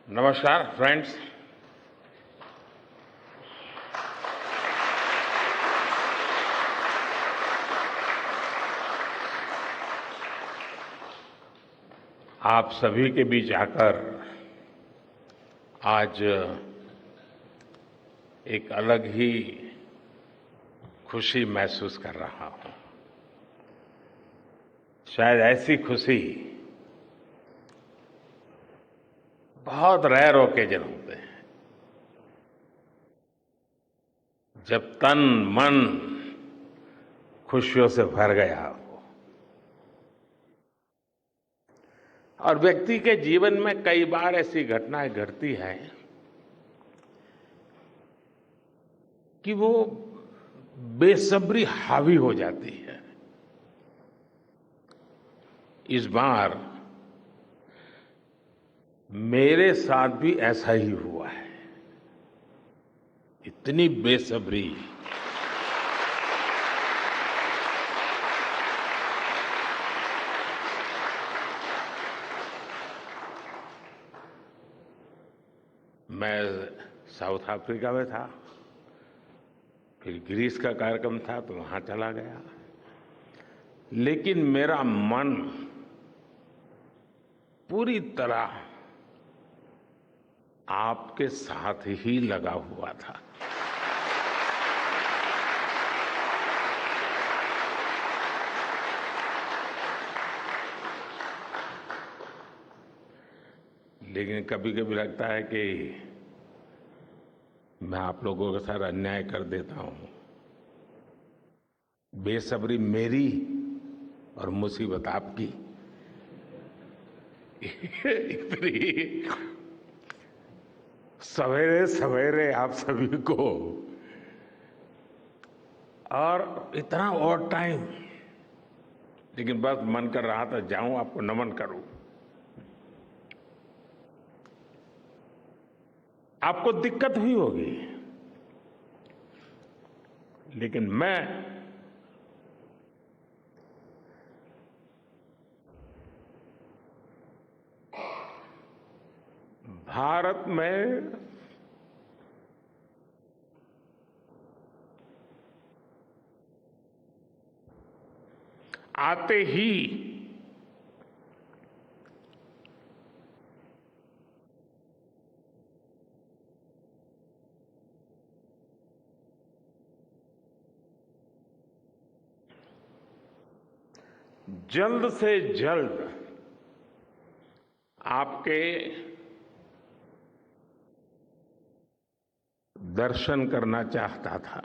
नमस्कार फ्रेंड्स। आप सभी के बीच आकर आज एक अलग ही खुशी महसूस कर रहा हूं। शायद ऐसी खुशी बहुत रेयर ओकेजन होते हैं जब तन मन खुशियों से भर गया हो। और व्यक्ति के जीवन में कई बार ऐसी घटनाएं घटती हैं कि वो बेसब्री हावी हो जाती है। इस बार मेरे साथ भी ऐसा ही हुआ है। इतनी बेसब्री, मैं साउथ अफ्रीका में था, फिर ग्रीस का कार्यक्रम था तो वहां चला गया, लेकिन मेरा मन पूरी तरह आपके साथ ही लगा हुआ था। लेकिन कभी कभी लगता है कि मैं आप लोगों के साथ अन्याय कर देता हूं। बेसब्री मेरी और मुसीबत आपकी। इतनी सवेरे सवेरे आप सभी को और इतना और टाइम, लेकिन बस मन कर रहा था जाऊं आपको नमन करूं। आपको दिक्कत हुई होगी, लेकिन मैं भारत में आते ही जल्द से जल्द आपके दर्शन करना चाहता था।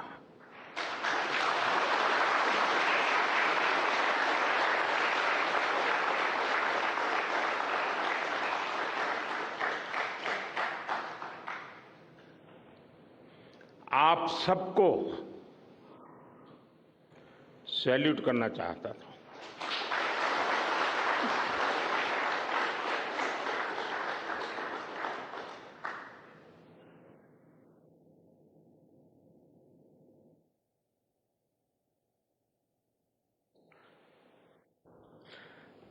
आप सबको सैल्यूट करना चाहता था।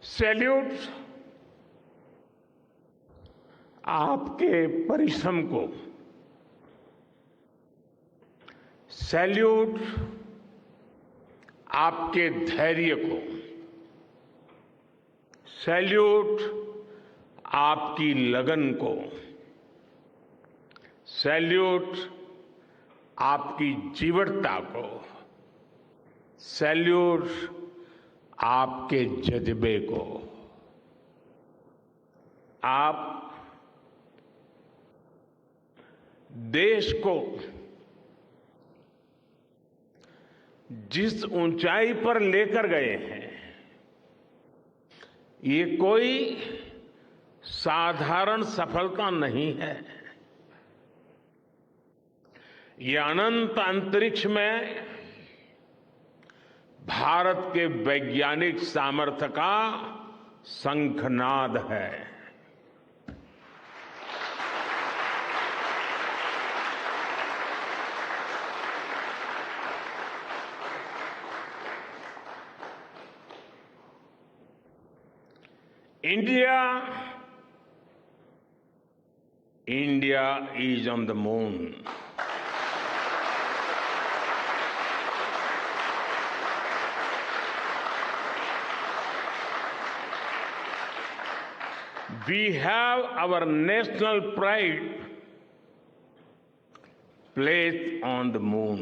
सैल्यूट आपके परिश्रम को, सैल्यूट आपके धैर्य को, सैल्यूट आपकी लगन को, सैल्यूट आपकी जीवटता को, सैल्यूट आपके जज्बे को। आप देश को जिस ऊंचाई पर लेकर गए हैं, ये कोई साधारण सफलता नहीं है। ये अनंत अंतरिक्ष में भारत के वैज्ञानिक सामर्थ्य का शंखनाद है। India India is on the moon. We have our national pride placed on the moon.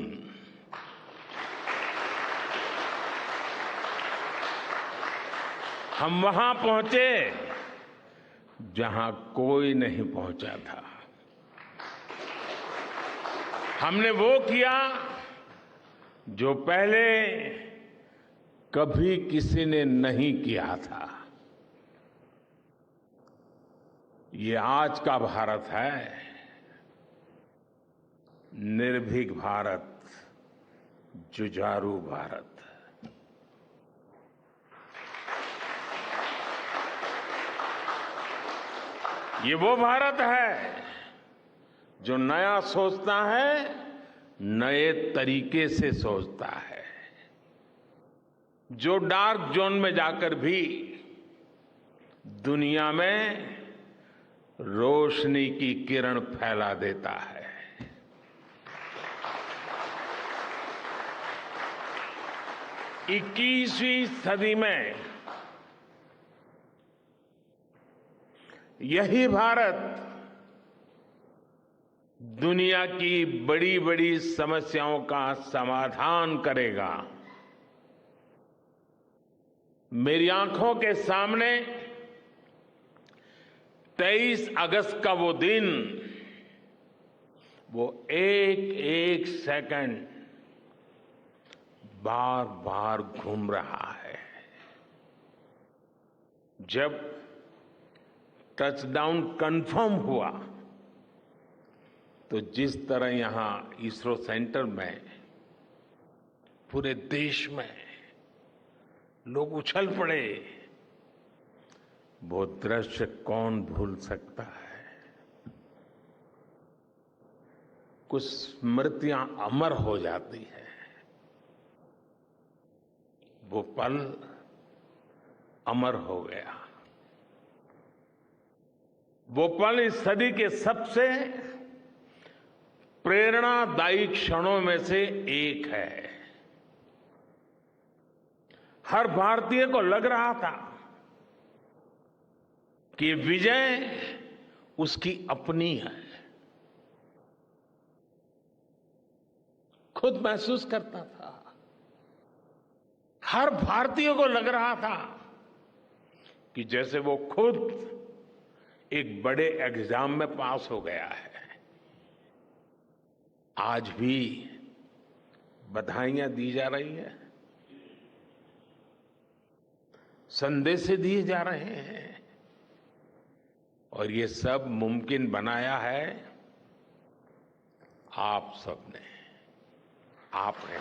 हम वहां पहुंचे जहां कोई नहीं पहुंचा था। हमने वो किया जो पहले कभी किसी ने नहीं किया था। ये आज का भारत है, निर्भीक भारत, जुझारू भारत। ये वो भारत है जो नया सोचता है, नए तरीके से सोचता है, जो डार्क जोन में जाकर भी दुनिया में रोशनी की किरण फैला देता है। 21वीं सदी में यही भारत दुनिया की बड़ी बड़ी समस्याओं का समाधान करेगा। मेरी आंखों के सामने 23 अगस्त का वो दिन, वो एक एक सेकंड बार बार घूम रहा है। जब टचडाउन कंफर्म हुआ तो जिस तरह यहां इसरो सेंटर में पूरे देश में लोग उछल पड़े, वो दृश्य कौन भूल सकता है। कुछ स्मृतियां अमर हो जाती है। वो पल अमर हो गया। वो पल इस सदी के सबसे प्रेरणादायी क्षणों में से एक है। हर भारतीय को लग रहा था कि विजय उसकी अपनी है। खुद महसूस करता था। हर भारतीय को लग रहा था कि जैसे वो खुद एक बड़े एग्जाम में पास हो गया है। आज भी बधाइयां दी जा रही हैं, संदेश दिए जा रहे हैं, और ये सब मुमकिन बनाया है आप सबने, आपने।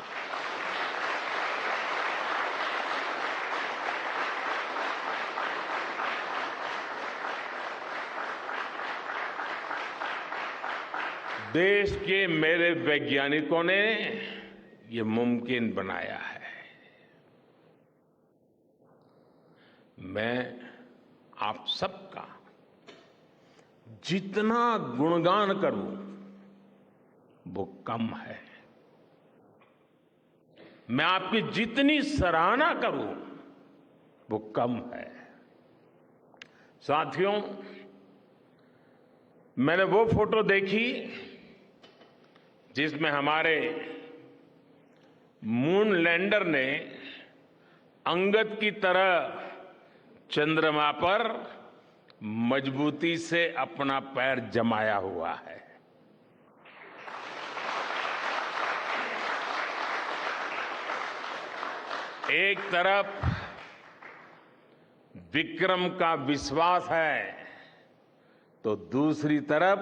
देश के मेरे वैज्ञानिकों ने ये मुमकिन बनाया है। मैं आप सबका जितना गुणगान करूं वो कम है। मैं आपकी जितनी सराहना करूं वो कम है। साथियों, मैंने वो फोटो देखी जिसमें हमारे मून लैंडर ने अंगद की तरह चंद्रमा पर मजबूती से अपना पैर जमाया हुआ है। एक तरफ विक्रम का विश्वास है तो दूसरी तरफ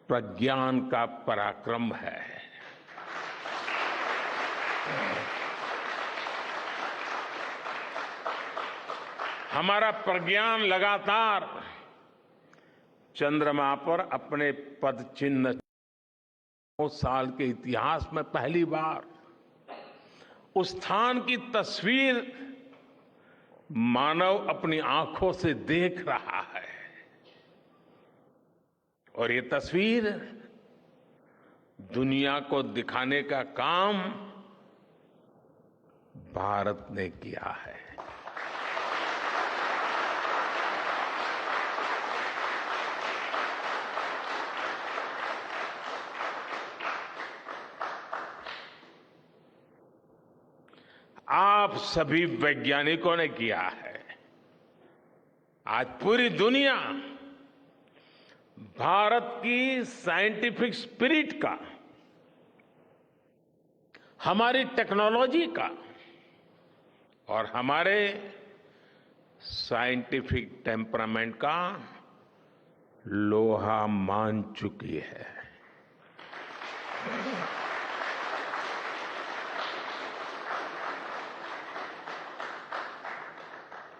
प्रज्ञान का पराक्रम है। हमारा प्रज्ञान लगातार चंद्रमा पर अपने पद चिन्ह 9 साल के इतिहास में पहली बार उस स्थान की तस्वीर मानव अपनी आंखों से देख रहा है। और ये तस्वीर दुनिया को दिखाने का काम भारत ने किया है। आप सभी वैज्ञानिकों ने किया है। आज पूरी दुनिया भारत की साइंटिफिक स्पिरिट का, हमारी टेक्नोलॉजी का और हमारे साइंटिफिक टेम्परामेंट का लोहा मान चुकी है।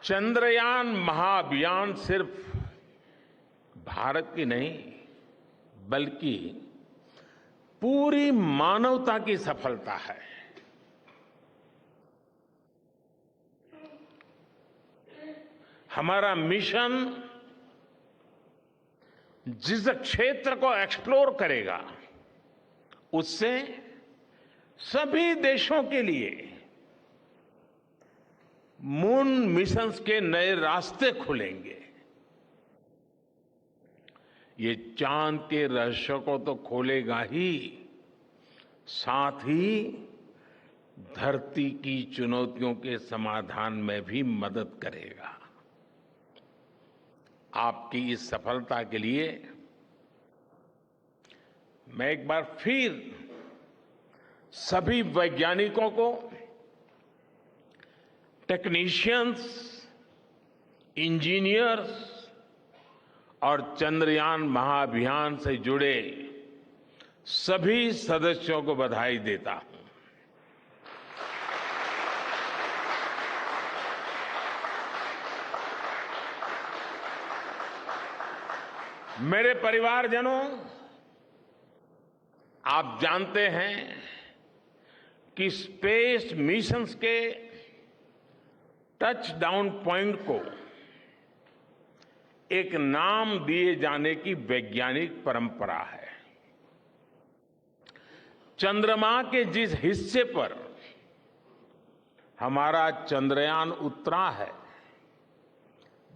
चंद्रयान महाअभियान सिर्फ भारत की नहीं, बल्कि पूरी मानवता की सफलता है। हमारा मिशन जिस क्षेत्र को एक्सप्लोर करेगा, उससे सभी देशों के लिए मून मिशंस के नए रास्ते खुलेंगे। ये चांद के रहस्य को तो खोलेगा ही, साथ ही धरती की चुनौतियों के समाधान में भी मदद करेगा। आपकी इस सफलता के लिए मैं एक बार फिर सभी वैज्ञानिकों को, टेक्नीशियंस, इंजीनियर्स और चंद्रयान महाअभियान से जुड़े सभी सदस्यों को बधाई देता हूं। मेरे परिवारजनों, आप जानते हैं कि स्पेस मिशंस के टच डाउन पॉइंट को एक नाम दिए जाने की वैज्ञानिक परंपरा है। चंद्रमा के जिस हिस्से पर हमारा चंद्रयान उतरा है,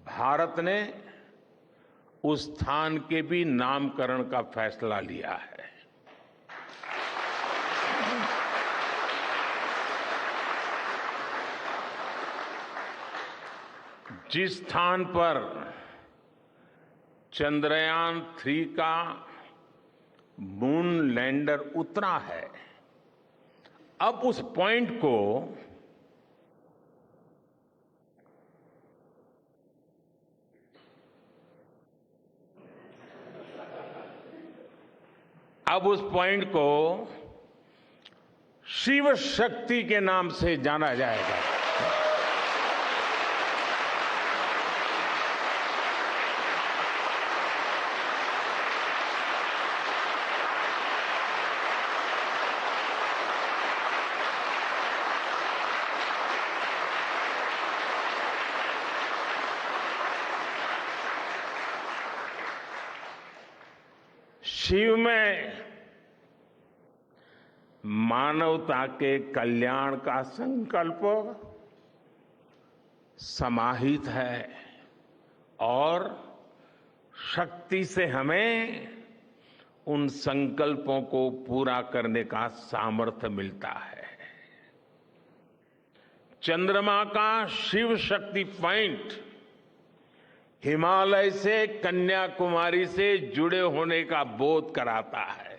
भारत ने उस स्थान के भी नामकरण का फैसला लिया है। जिस स्थान पर चंद्रयान 3 का मून लैंडर उतरा है, अब उस पॉइंट को शिव शक्ति के नाम से जाना जाएगा। शिव में मानवता के कल्याण का संकल्प समाहित है और शक्ति से हमें उन संकल्पों को पूरा करने का सामर्थ्य मिलता है। चंद्रमा का शिव शक्ति पॉइंट हिमालय से कन्याकुमारी से जुड़े होने का बोध कराता है।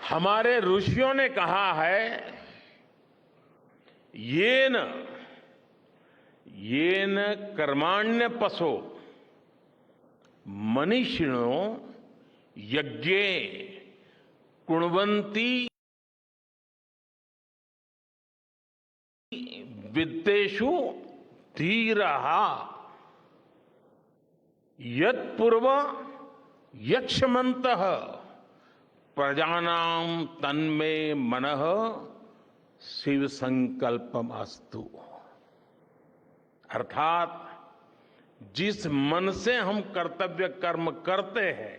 हमारे ऋषियों ने कहा है, येन कर्माण्य पशो मनीषिणो यज्ञे कुण्वन्ति वित्तेषु धीरः यत्पूर्व यक्ष्मन्तः प्रजानां तन्मे मनः शिव संकल्पम अस्तु। अर्थात जिस मन से हम कर्तव्य कर्म करते हैं,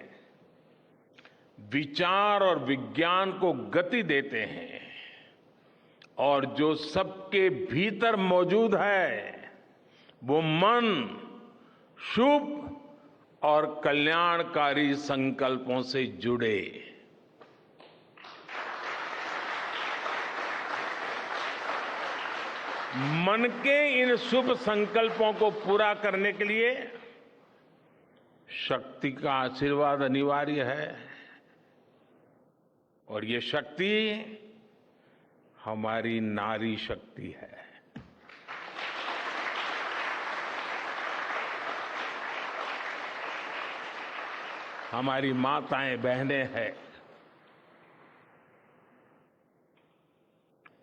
विचार और विज्ञान को गति देते हैं, और जो सबके भीतर मौजूद है, वो मन शुभ और कल्याणकारी संकल्पों से जुड़े। मन के इन शुभ संकल्पों को पूरा करने के लिए शक्ति का आशीर्वाद अनिवार्य है, और ये शक्ति हमारी नारी शक्ति है। हमारी माताएं बहनें हैं।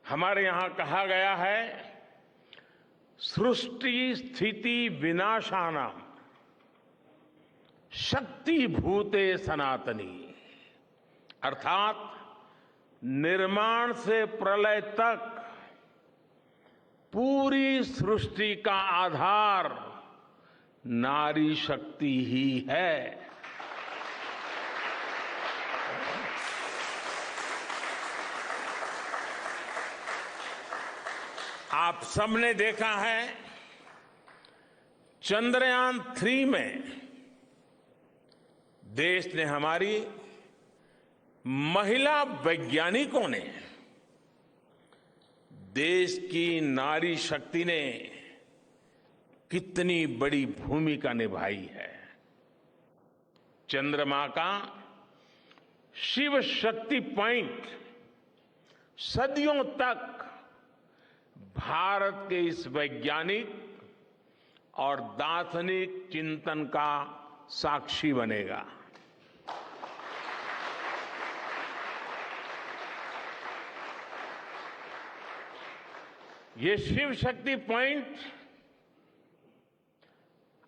हमारे यहां कहा गया है, सृष्टि स्थिति विनाशानाम शक्ति भूते सनातनी। अर्थात निर्माण से प्रलय तक पूरी सृष्टि का आधार नारी शक्ति ही है। आप सबने देखा है, चंद्रयान 3 में देश ने, हमारी महिला वैज्ञानिकों ने, देश की नारी शक्ति ने कितनी बड़ी भूमिका निभाई है। चंद्रमा का शिव शक्ति पॉइंट सदियों तक भारत के इस वैज्ञानिक और दार्शनिक चिंतन का साक्षी बनेगा। ये शिव शक्ति पॉइंट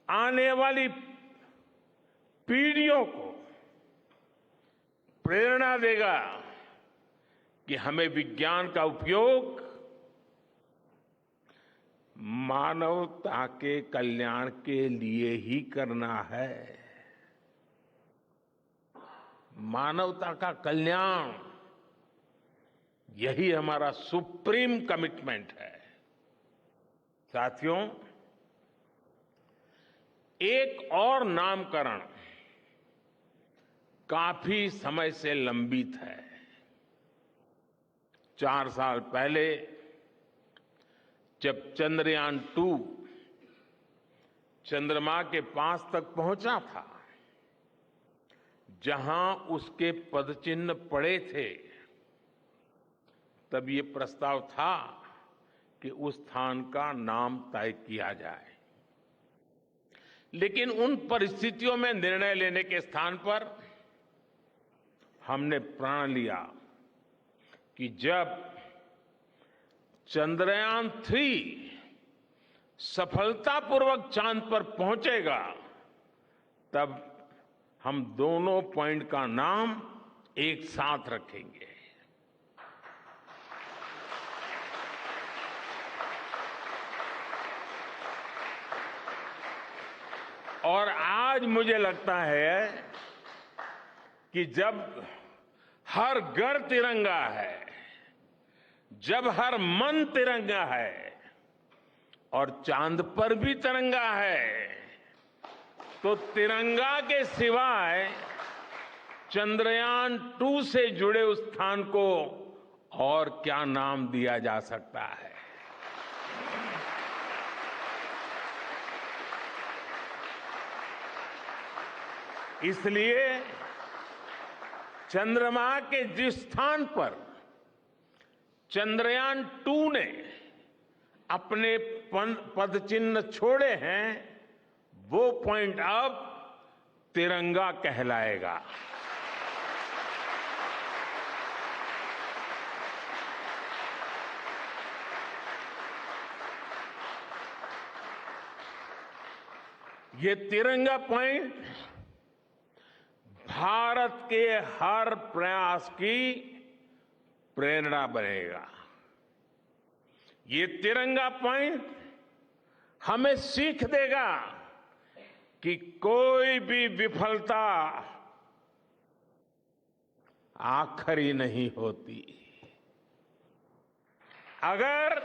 आने वाली पीढ़ियों को प्रेरणा देगा कि हमें विज्ञान का उपयोग मानवता के कल्याण के लिए ही करना है। मानवता का कल्याण, यही हमारा सुप्रीम कमिटमेंट है। साथियों, एक और नामकरण काफी समय से लंबित है। 4 साल पहले जब चंद्रयान 2 चंद्रमा के पास तक पहुंचा था, जहां उसके पदचिन्ह पड़े थे, तब ये प्रस्ताव था कि उस स्थान का नाम तय किया जाए। लेकिन उन परिस्थितियों में निर्णय लेने के स्थान पर हमने प्रण लिया कि जब चंद्रयान 3 सफलतापूर्वक चांद पर पहुंचेगा, तब हम दोनों पॉइंट का नाम एक साथ रखेंगे। और आज मुझे लगता है कि जब हर घर तिरंगा है, जब हर मन तिरंगा है और चांद पर भी तिरंगा है, तो तिरंगा के सिवाय चंद्रयान 2 से जुड़े उस स्थान को और क्या नाम दिया जा सकता है। इसलिए चंद्रमा के जिस स्थान पर चंद्रयान 2 ने अपने पदचिन्ह छोड़े हैं, वो पॉइंट अब तिरंगा कहलाएगा। ये तिरंगा पॉइंट भारत के हर प्रयास की प्रेरणा बनेगा। ये तिरंगा पॉइंट हमें सीख देगा कि कोई भी विफलता आखिरी नहीं होती। अगर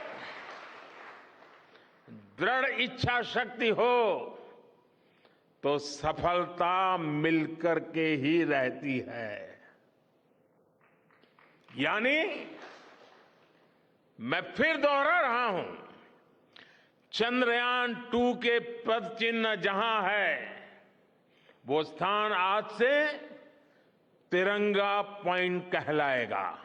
दृढ़ इच्छा शक्ति हो तो सफलता मिलकर के ही रहती है। यानी मैं फिर दोहरा रहा हूं, चंद्रयान-2 के पद चिन्ह जहां है, वो स्थान आज से तिरंगा पॉइंट कहलाएगा।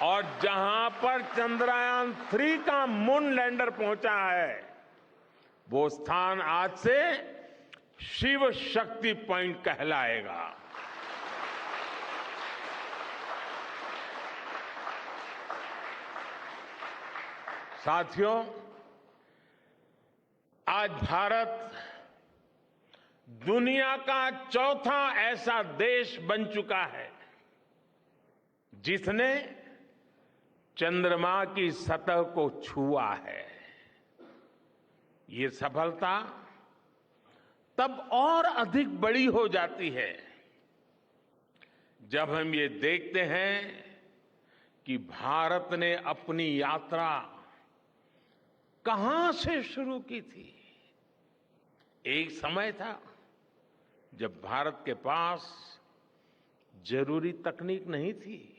और जहां पर चंद्रयान-3 का मून लैंडर पहुंचा है, वो स्थान आज से शिव शक्ति पॉइंट कहलाएगा। साथियों, आज भारत दुनिया का चौथा ऐसा देश बन चुका है जिसने चंद्रमा की सतह को छुआ है। ये सफलता तब और अधिक बड़ी हो जाती है जब हम ये देखते हैं कि भारत ने अपनी यात्रा कहां से शुरू की थी। एक समय था जब भारत के पास जरूरी तकनीक नहीं थी,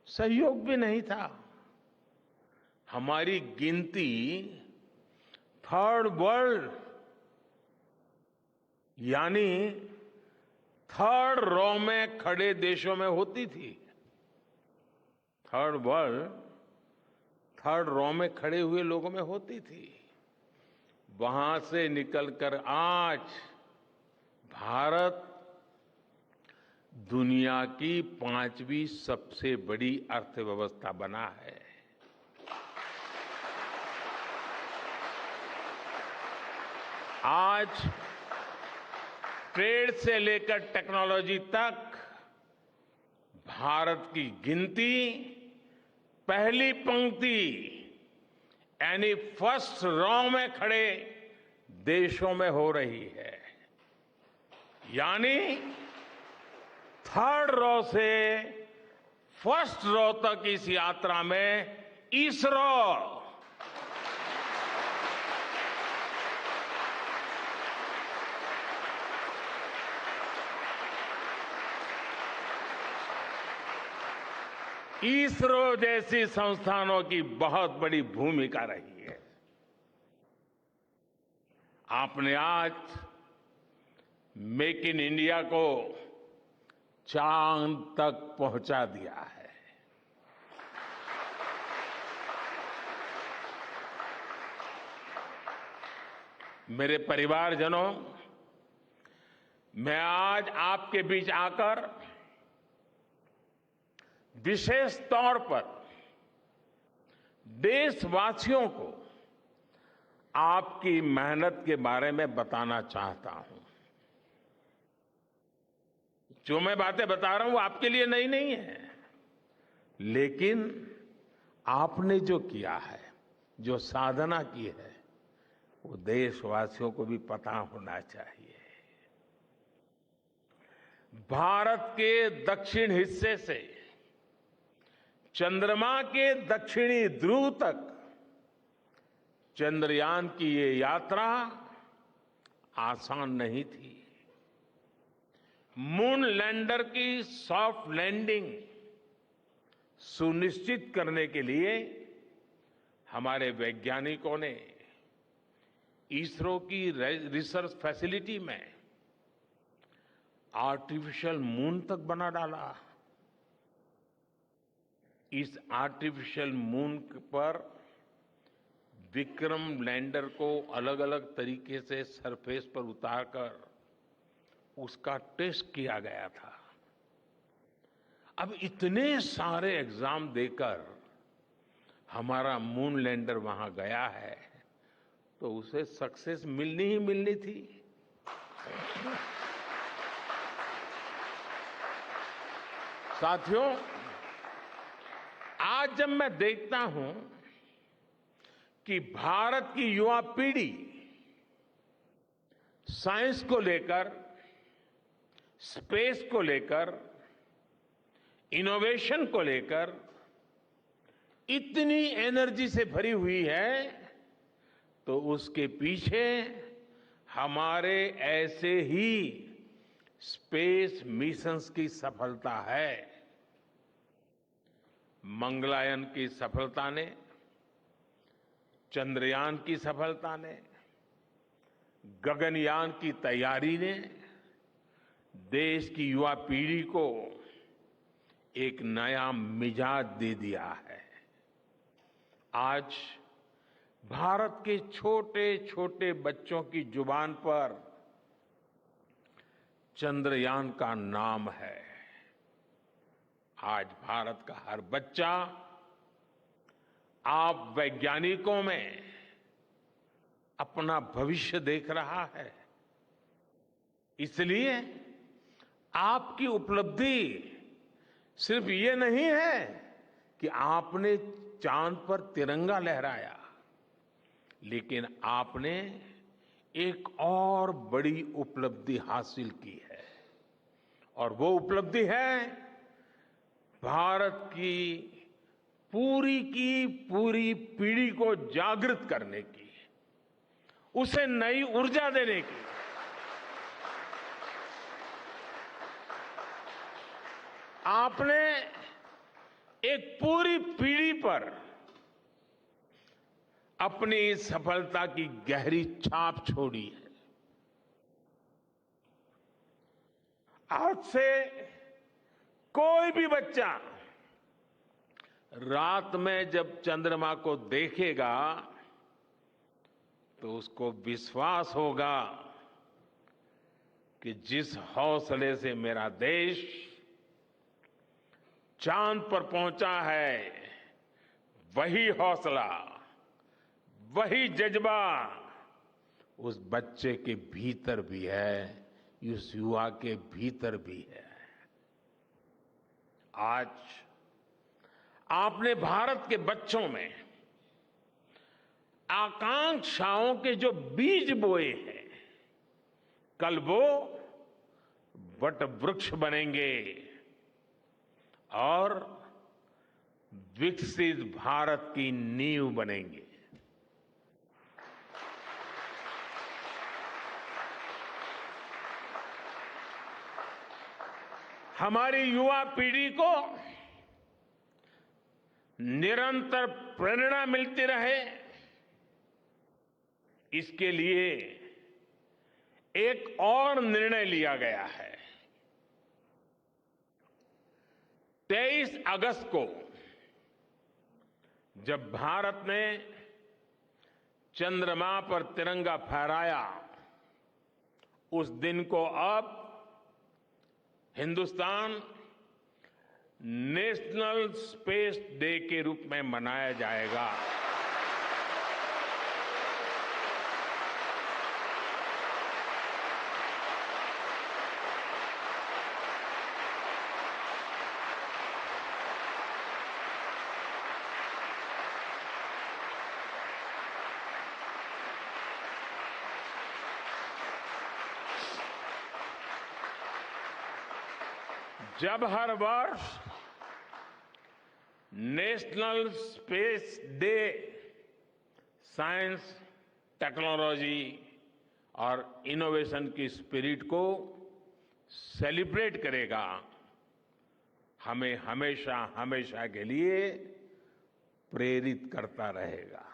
सहयोग भी नहीं था। हमारी गिनती थर्ड वर्ल्ड यानी थर्ड रॉ में खड़े देशों में होती थी। थर्ड वर्ल्ड थर्ड रॉ में खड़े हुए लोगों में होती थी। वहां से निकलकर आज भारत दुनिया की 5वीं सबसे बड़ी अर्थव्यवस्था बना है। आज ट्रेड से लेकर टेक्नोलॉजी तक भारत की गिनती पहली पंक्ति यानी फर्स्ट रॉ में खड़े देशों में हो रही है। यानी थर्ड रॉ से फर्स्ट रॉ तक इस यात्रा में इसरो जैसी संस्थानों की बहुत बड़ी भूमिका रही है। आपने आज मेक इन इंडिया को चांद तक पहुंचा दिया है। मेरे परिवारजनों, मैं आज आपके बीच आकर विशेष तौर पर देशवासियों को आपकी मेहनत के बारे में बताना चाहता हूं। जो मैं बातें बता रहा हूं वो आपके लिए नई नहीं है, लेकिन आपने जो किया है, जो साधना की है, वो देशवासियों को भी पता होना चाहिए। भारत के दक्षिण हिस्से से चंद्रमा के दक्षिणी ध्रुव तक चंद्रयान की ये यात्रा आसान नहीं थी। मून लैंडर की सॉफ्ट लैंडिंग सुनिश्चित करने के लिए हमारे वैज्ञानिकों ने इसरो की रिसर्च फैसिलिटी में आर्टिफिशियल मून तक बना डाला। इस आर्टिफिशियल मून पर विक्रम लैंडर को अलग अलग तरीके से सरफेस पर उतारकर उसका टेस्ट किया गया था। अब इतने सारे एग्जाम देकर हमारा मून लैंडर वहां गया है तो उसे सक्सेस मिलनी ही मिलनी थी। साथियों, आज जब मैं देखता हूं कि भारत की युवा पीढ़ी साइंस को लेकर, स्पेस को लेकर, इनोवेशन को लेकर इतनी एनर्जी से भरी हुई है, तो उसके पीछे हमारे ऐसे ही स्पेस मिशंस की सफलता है। मंगलयान की सफलता ने, चंद्रयान की सफलता ने, गगनयान की तैयारी ने देश की युवा पीढ़ी को एक नया मिजाज दे दिया है। आज भारत के छोटे छोटे बच्चों की जुबान पर चंद्रयान का नाम है। आज भारत का हर बच्चा आप वैज्ञानिकों में अपना भविष्य देख रहा है। इसलिए आपकी उपलब्धि सिर्फ ये नहीं है कि आपने चांद पर तिरंगा लहराया, लेकिन आपने एक और बड़ी उपलब्धि हासिल की है, और वो उपलब्धि है भारत की पूरी पीढ़ी को जागृत करने की, उसे नई ऊर्जा देने की। आपने एक पूरी पीढ़ी पर अपनी इस सफलता की गहरी छाप छोड़ी है। आज से कोई भी बच्चा रात में जब चंद्रमा को देखेगा तो उसको विश्वास होगा कि जिस हौसले से मेरा देश चांद पर पहुंचा है, वही हौसला, वही जज्बा उस बच्चे के भीतर भी है, उस युवा के भीतर भी है। आज आपने भारत के बच्चों में आकांक्षाओं के जो बीज बोए हैं, कल वो वट वृक्ष बनेंगे और विकसित भारत की नींव बनेंगे। हमारी युवा पीढ़ी को निरंतर प्रेरणा मिलती रहे, इसके लिए एक और निर्णय लिया गया है। 23 अगस्त को जब भारत ने चंद्रमा पर तिरंगा फहराया, उस दिन को अब हिंदुस्तान नेशनल स्पेस डे के रूप में मनाया जाएगा। जब हर वर्ष national space day science, technology और इनोवेशन की स्पिरिट को सेलिब्रेट करेगा, हमें हमेशा हमेशा के लिए प्रेरित करता रहेगा।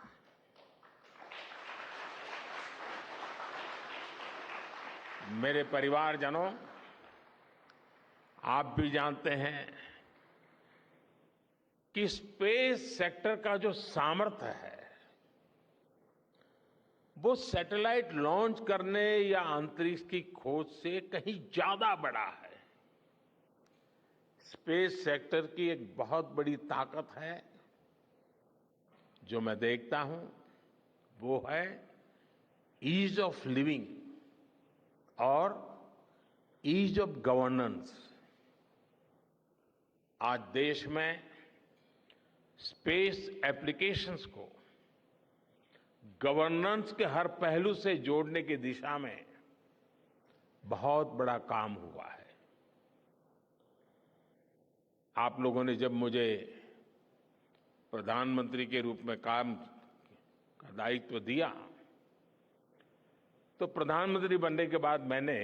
मेरे परिवारजनों, आप भी जानते हैं कि स्पेस सेक्टर का जो सामर्थ्य है, वो सैटेलाइट लॉन्च करने या अंतरिक्ष की खोज से कहीं ज्यादा बड़ा है। स्पेस सेक्टर की एक बहुत बड़ी ताकत है जो मैं देखता हूं, वो है ईज ऑफ लिविंग और ईज ऑफ गवर्नेंस। आज देश में स्पेस एप्लीकेशंस को गवर्नेंस के हर पहलू से जोड़ने की दिशा में बहुत बड़ा काम हुआ है। आप लोगों ने जब मुझे प्रधानमंत्री के रूप में काम का दायित्व दिया, तो प्रधानमंत्री बनने के बाद मैंने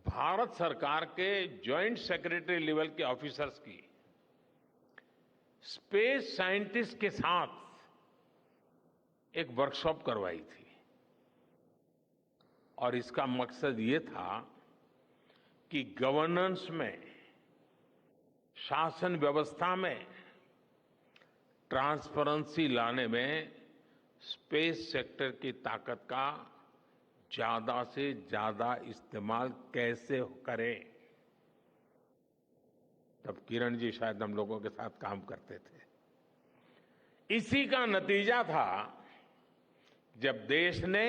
भारत सरकार के जॉइंट सेक्रेटरी लेवल के ऑफिसर्स की स्पेस साइंटिस्ट के साथ एक वर्कशॉप करवाई थी और इसका मकसद ये था कि गवर्नेंस में, शासन व्यवस्था में ट्रांसपेरेंसी लाने में स्पेस सेक्टर की ताकत का ज्यादा से ज्यादा इस्तेमाल कैसे करें। तब किरण जी शायद हम लोगों के साथ काम करते थे। इसी का नतीजा था जब देश ने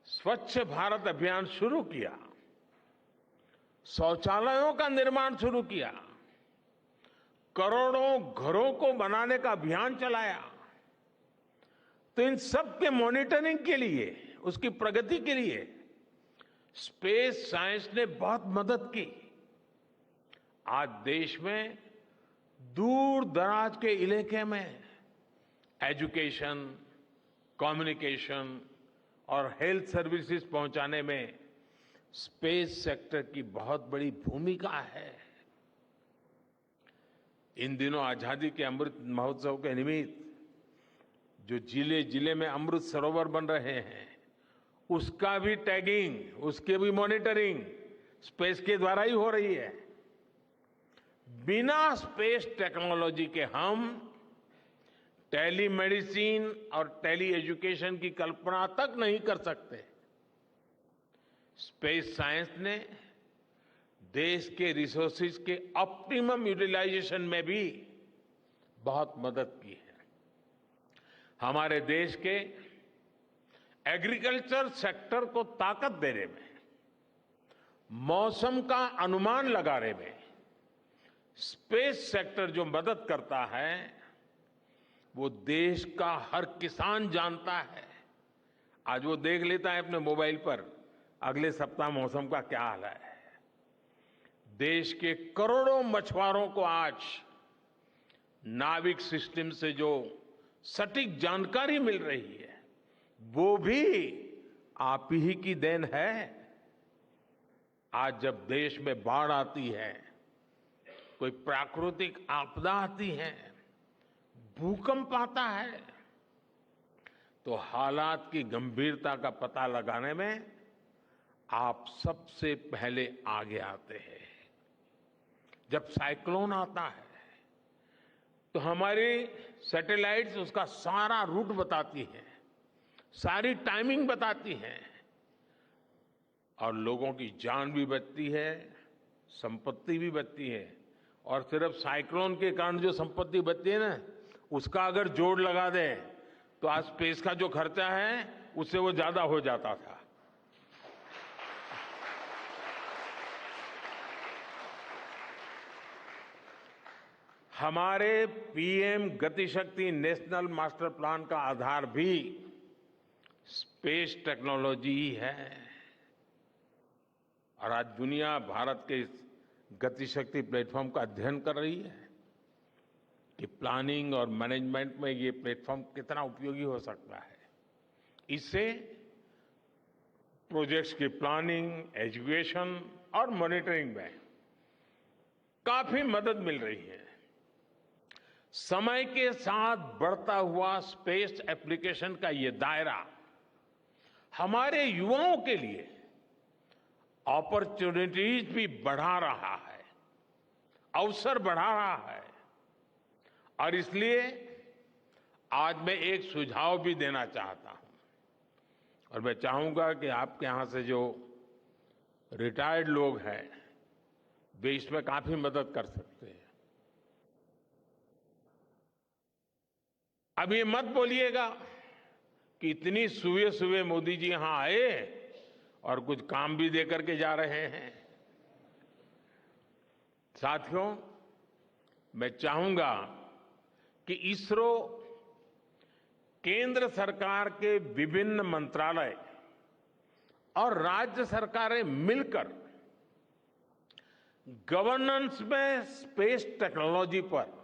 स्वच्छ भारत अभियान शुरू किया, शौचालयों का निर्माण शुरू किया, करोड़ों घरों को बनाने का अभियान चलाया, तो इन सब के मॉनिटरिंग के लिए, उसकी प्रगति के लिए स्पेस साइंस ने बहुत मदद की। आज देश में दूर दराज के इलाके में एजुकेशन, कम्युनिकेशन और हेल्थ सर्विसेज पहुंचाने में स्पेस सेक्टर की बहुत बड़ी भूमिका है। इन दिनों आजादी के अमृत महोत्सव के निमित्त जो जिले जिले में अमृत सरोवर बन रहे हैं, उसका भी टैगिंग, उसकी भी मॉनिटरिंग स्पेस के द्वारा ही हो रही है। बिना स्पेस टेक्नोलॉजी के हम टेलीमेडिसिन और टेली एजुकेशन की कल्पना तक नहीं कर सकते। स्पेस साइंस ने देश के रिसोर्सेज के ऑप्टिमम यूटिलाइजेशन में भी बहुत मदद की है। हमारे देश के एग्रीकल्चर सेक्टर को ताकत देने में, मौसम का अनुमान लगाने में स्पेस सेक्टर जो मदद करता है, वो देश का हर किसान जानता है। आज वो देख लेता है अपने मोबाइल पर अगले सप्ताह मौसम का क्या हाल है। देश के करोड़ों मछुआरों को आज नाविक सिस्टम से जो सटीक जानकारी मिल रही है, वो भी आप ही की देन है। आज जब देश में बाढ़ आती है, कोई प्राकृतिक आपदा आती है, भूकंप आता है, तो हालात की गंभीरता का पता लगाने में आप सबसे पहले आगे आते हैं। जब साइक्लोन आता है तो हमारी सैटेलाइट्स उसका सारा रूट बताती है, सारी टाइमिंग बताती है और लोगों की जान भी बचती है, संपत्ति भी बचती है। और सिर्फ साइक्लोन के कारण जो संपत्ति बचती है ना, उसका अगर जोड़ लगा दें तो आज स्पेस का जो खर्चा है उससे वो ज्यादा हो जाता था। हमारे PM Gatishakti national master plan का आधार भी स्पेस टेक्नोलॉजी ही है। और आज दुनिया भारत के इस गतिशक्ति प्लेटफॉर्म का अध्ययन कर रही है कि प्लानिंग और मैनेजमेंट में ये प्लेटफॉर्म कितना उपयोगी हो सकता है। इससे प्रोजेक्ट्स की प्लानिंग, एजुकेशन और मॉनिटरिंग में काफी मदद मिल रही है। समय के साथ बढ़ता हुआ स्पेस एप्लीकेशन का ये दायरा हमारे युवाओं के लिए अपॉर्चुनिटीज भी बढ़ा रहा है, अवसर बढ़ा रहा है। और इसलिए आज मैं एक सुझाव भी देना चाहता हूं और मैं चाहूंगा कि आपके यहां से जो रिटायर्ड लोग हैं, वे इसमें काफी मदद कर सकते हैं। अब ये मत बोलिएगा कि इतनी सुबह सुबह मोदी जी यहां आए और कुछ काम भी दे करके जा रहे हैं। साथियों, मैं चाहूंगा कि इसरो केंद्र सरकार के विभिन्न मंत्रालय और राज्य सरकारें मिलकर गवर्नेंस में स्पेस टेक्नोलॉजी पर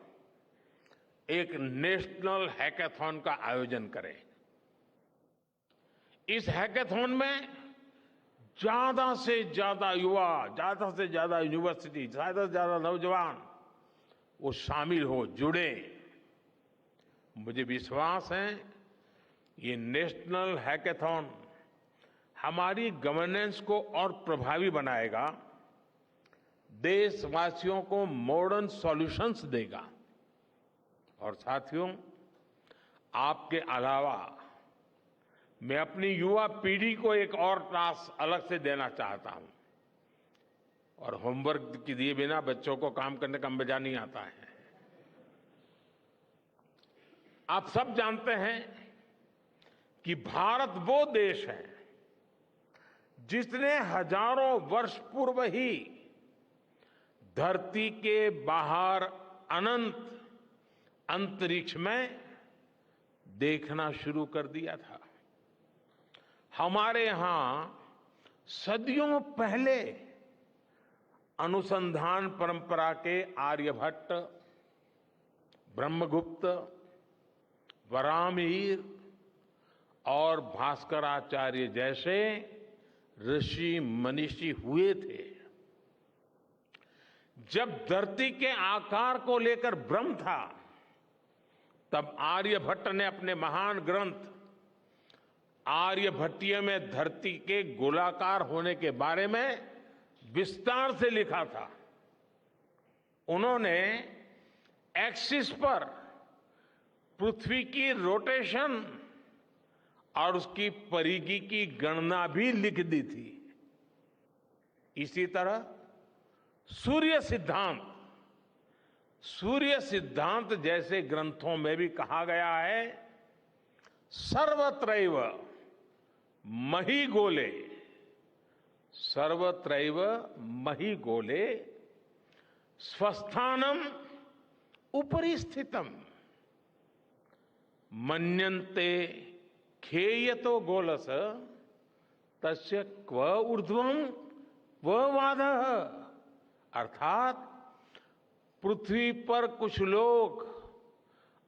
एक नेशनल हैकाथॉन का आयोजन करें। इस हैकाथॉन में ज्यादा से ज्यादा युवा, ज्यादा से ज्यादा यूनिवर्सिटी, ज्यादा से ज्यादा नौजवान वो शामिल हो, जुड़े। मुझे विश्वास है ये नेशनल हैकाथॉन हमारी गवर्नेंस को और प्रभावी बनाएगा, देशवासियों को मॉडर्न सॉल्यूशंस देगा। और साथियों, आपके अलावा मैं अपनी युवा पीढ़ी को एक और टास्क अलग से देना चाहता हूं। और होमवर्क के दिए बिना बच्चों को काम करने का मजा नहीं आता है। आप सब जानते हैं कि भारत वो देश है जिसने हजारों वर्ष पूर्व ही धरती के बाहर अनंत अंतरिक्ष में देखना शुरू कर दिया था। हमारे यहां सदियों पहले अनुसंधान परंपरा के आर्यभट्ट, ब्रह्मगुप्त, वराहमिहिर और भास्कराचार्य जैसे ऋषि मनीषी हुए थे। जब धरती के आकार को लेकर भ्रम था, तब आर्यभट्ट ने अपने महान ग्रंथ आर्यभट्टीय में धरती के गोलाकार होने के बारे में विस्तार से लिखा था। उन्होंने एक्सिस पर पृथ्वी की रोटेशन और उसकी परिधि की गणना भी लिख दी थी। इसी तरह सूर्य सिद्धांत जैसे ग्रंथों में भी कहा गया है, सर्वत्रैव महिगोले, सर्वत्रैव महिगोले स्वस्थानम उपरि स्थितम मन्यन्ते खेयतो गोलस तस्य क्व ऊर्ध्वं क्व वादः। अर्थात पृथ्वी पर कुछ लोग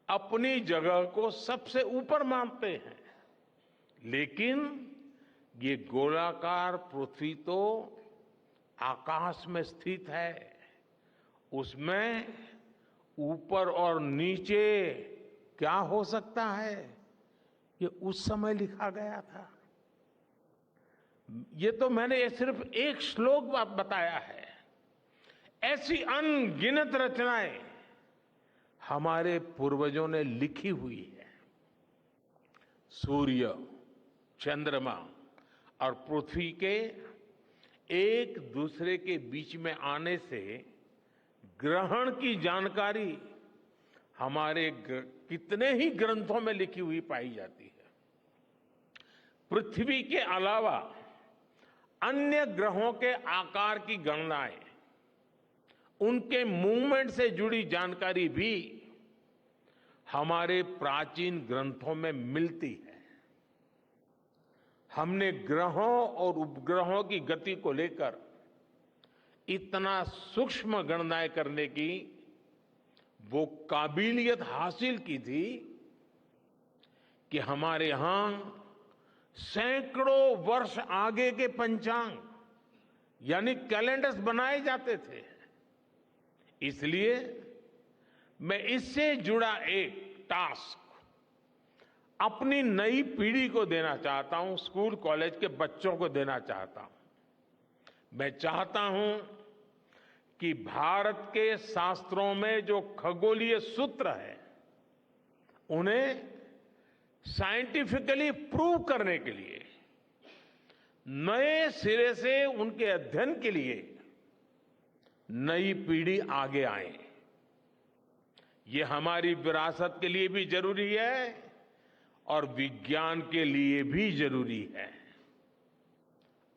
अपनी जगह को सबसे ऊपर मानते हैं, लेकिन ये गोलाकार पृथ्वी तो आकाश में स्थित है। उसमें ऊपर और नीचे क्या हो सकता है, ये उस समय लिखा गया था। ये तो मैंने सिर्फ एक श्लोक बताया है। ऐसी अनगिनत रचनाएं हमारे पूर्वजों ने लिखी हुई है। सूर्य, चंद्रमा और पृथ्वी के एक दूसरे के बीच में आने से ग्रहण की जानकारी हमारे कितने ही ग्रंथों में लिखी हुई पाई जाती है। पृथ्वी के अलावा अन्य ग्रहों के आकार की गणनाएं, उनके मूवमेंट से जुड़ी जानकारी भी हमारे प्राचीन ग्रंथों में मिलती है। हमने ग्रहों और उपग्रहों की गति को लेकर इतना सूक्ष्म गणनाएं करने की वो काबिलियत हासिल की थी कि हमारे यहां सैकड़ों वर्ष आगे के पंचांग यानी कैलेंडर्स बनाए जाते थे। इसलिए मैं इससे जुड़ा एक टास्क अपनी नई पीढ़ी को देना चाहता हूं, स्कूल कॉलेज के बच्चों को देना चाहता हूं। मैं चाहता हूं कि भारत के शास्त्रों में जो खगोलीय सूत्र है, उन्हें साइंटिफिकली प्रूव करने के लिए नए सिरे से उनके अध्ययन के लिए नई पीढ़ी आगे आए। ये हमारी विरासत के लिए भी जरूरी है और विज्ञान के लिए भी जरूरी है।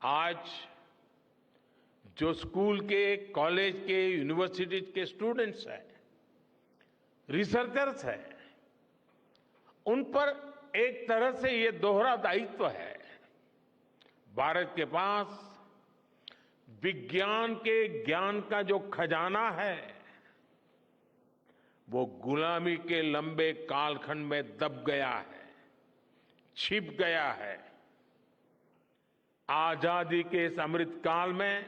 आज जो स्कूल के, कॉलेज के, यूनिवर्सिटी के स्टूडेंट्स हैं, रिसर्चर्स हैं, उन पर एक तरह से ये दोहरा दायित्व है। भारत के पास विज्ञान के ज्ञान का जो खजाना है वो गुलामी के लंबे कालखंड में दब गया है, छिप गया है। आजादी के इस अमृत काल में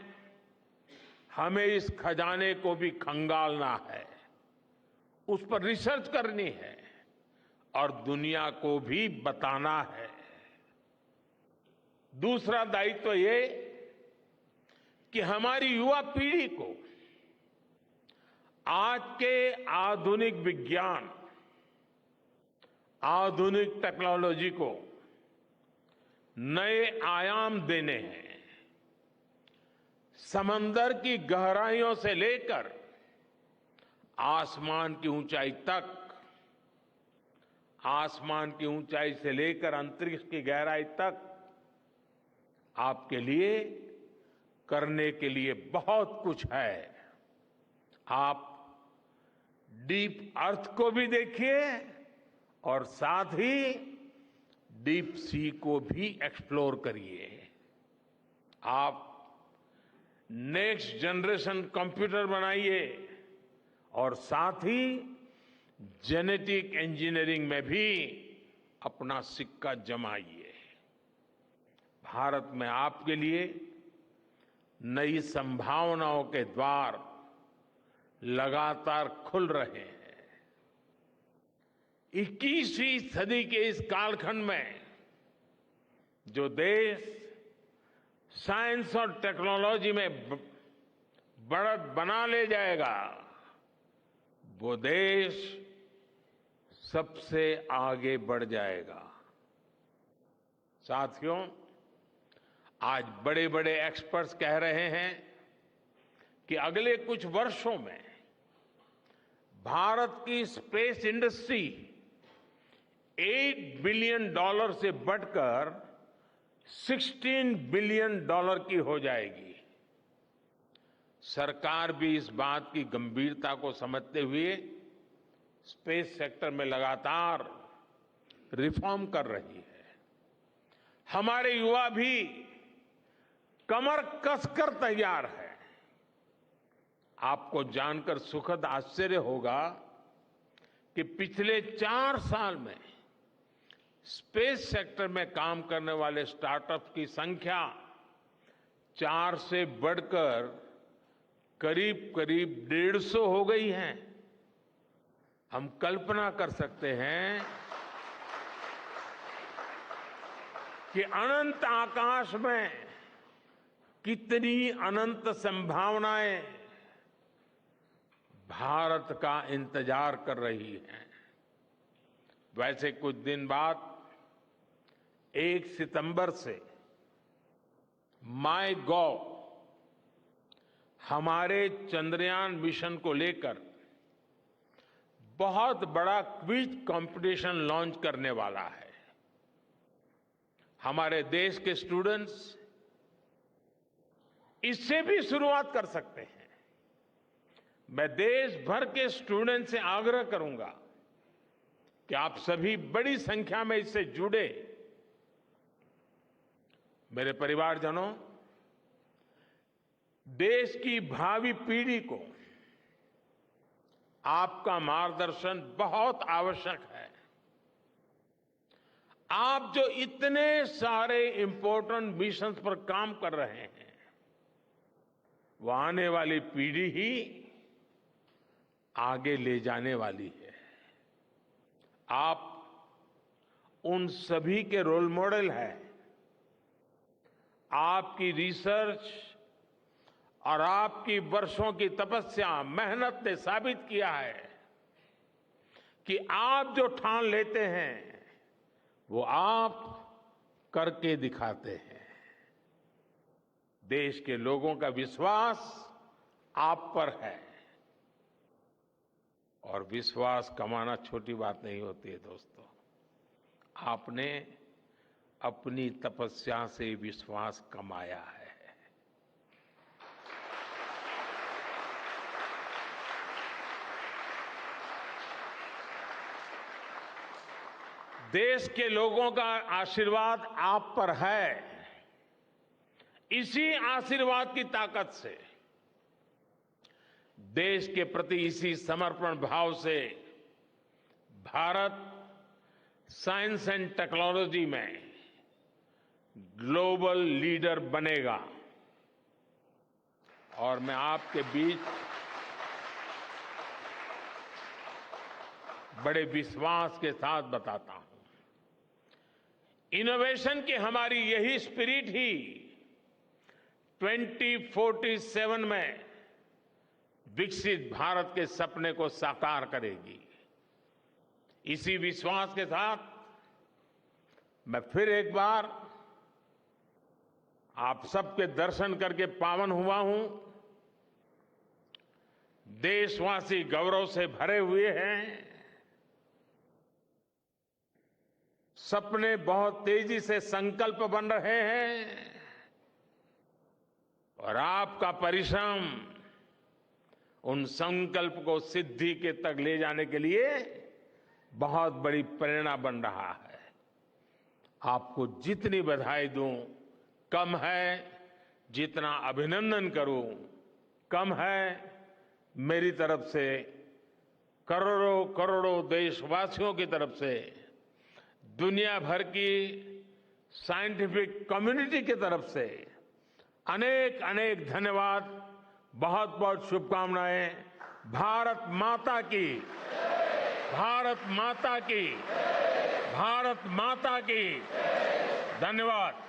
हमें इस खजाने को भी खंगालना है, उस पर रिसर्च करनी है और दुनिया को भी बताना है। दूसरा दायित्व ये कि हमारी युवा पीढ़ी को आज के आधुनिक विज्ञान, आधुनिक टेक्नोलॉजी को नए आयाम देने हैं। समंदर की गहराइयों से लेकर आसमान की ऊंचाई तक, आसमान की ऊंचाई से लेकर अंतरिक्ष की गहराई तक आपके लिए करने के लिए बहुत कुछ है। आप डीप अर्थ को भी देखिए और साथ ही डीप सी को भी एक्सप्लोर करिए। आप नेक्स्ट जनरेशन कंप्यूटर बनाइए और साथ ही जेनेटिक इंजीनियरिंग में भी अपना सिक्का जमाइए। भारत में आपके लिए नई संभावनाओं के द्वार लगातार खुल रहे हैं। 21वीं सदी के इस कालखंड में जो देश साइंस और टेक्नोलॉजी में बढ़त बना ले जाएगा, वो देश सबसे आगे बढ़ जाएगा। साथियों, आज बड़े बड़े एक्सपर्ट्स कह रहे हैं कि अगले कुछ वर्षों में भारत की स्पेस इंडस्ट्री $8 बिलियन से बढ़कर $16 बिलियन की हो जाएगी। सरकार भी इस बात की गंभीरता को समझते हुए स्पेस सेक्टर में लगातार रिफॉर्म कर रही है। हमारे युवा भी कमर कसकर तैयार है। आपको जानकर सुखद आश्चर्य होगा कि पिछले 4 साल में स्पेस सेक्टर में काम करने वाले स्टार्टअप की संख्या 4 से बढ़कर करीब करीब 150 हो गई है। हम कल्पना कर सकते हैं कि अनंत आकाश में कितनी अनंत संभावनाएं भारत का इंतजार कर रही हैं। वैसे कुछ दिन बाद 1 सितंबर से माईगॉव हमारे चंद्रयान मिशन को लेकर बहुत बड़ा क्विज कंपटीशन लॉन्च करने वाला है। हमारे देश के स्टूडेंट्स इससे भी शुरुआत कर सकते हैं। मैं देश भर के स्टूडेंट से आग्रह करूंगा कि आप सभी बड़ी संख्या में इससे जुड़े। मेरे परिवारजनों, देश की भावी पीढ़ी को आपका मार्गदर्शन बहुत आवश्यक है। आप जो इतने सारे इंपॉर्टेंट मिशंस पर काम कर रहे हैं, वो आने वाली पीढ़ी ही आगे ले जाने वाली है। आप उन सभी के रोल मॉडल हैं। आपकी रिसर्च और आपकी वर्षों की तपस्या, मेहनत ने साबित किया है कि आप जो ठान लेते हैं वो आप करके दिखाते हैं। देश के लोगों का विश्वास आप पर है और विश्वास कमाना छोटी बात नहीं होती है दोस्तों। आपने अपनी तपस्या से विश्वास कमाया है। देश के लोगों का आशीर्वाद आप पर है। इसी आशीर्वाद की ताकत से, देश के प्रति इसी समर्पण भाव से भारत साइंस एंड टेक्नोलॉजी में ग्लोबल लीडर बनेगा। और मैं आपके बीच बड़े विश्वास के साथ बताता हूं, इनोवेशन की हमारी यही स्पिरिट ही 2047 में विकसित भारत के सपने को साकार करेगी। इसी विश्वास के साथ मैं फिर एक बार आप सबके दर्शन करके पावन हुआ हूं। देशवासी गौरव से भरे हुए हैं। सपने बहुत तेजी से संकल्प बन रहे हैं और आपका परिश्रम उन संकल्प को सिद्धि के तक ले जाने के लिए बहुत बड़ी प्रेरणा बन रहा है। आपको जितनी बधाई दूं कम है, जितना अभिनंदन करूं कम है। मेरी तरफ से करोड़ों करोड़ों देशवासियों की तरफ से, दुनिया भर की साइंटिफिक कम्युनिटी की तरफ से अनेक अनेक धन्यवाद, बहुत बहुत शुभकामनाएं। भारत माता की, भारत माता की, भारत माता की। धन्यवाद।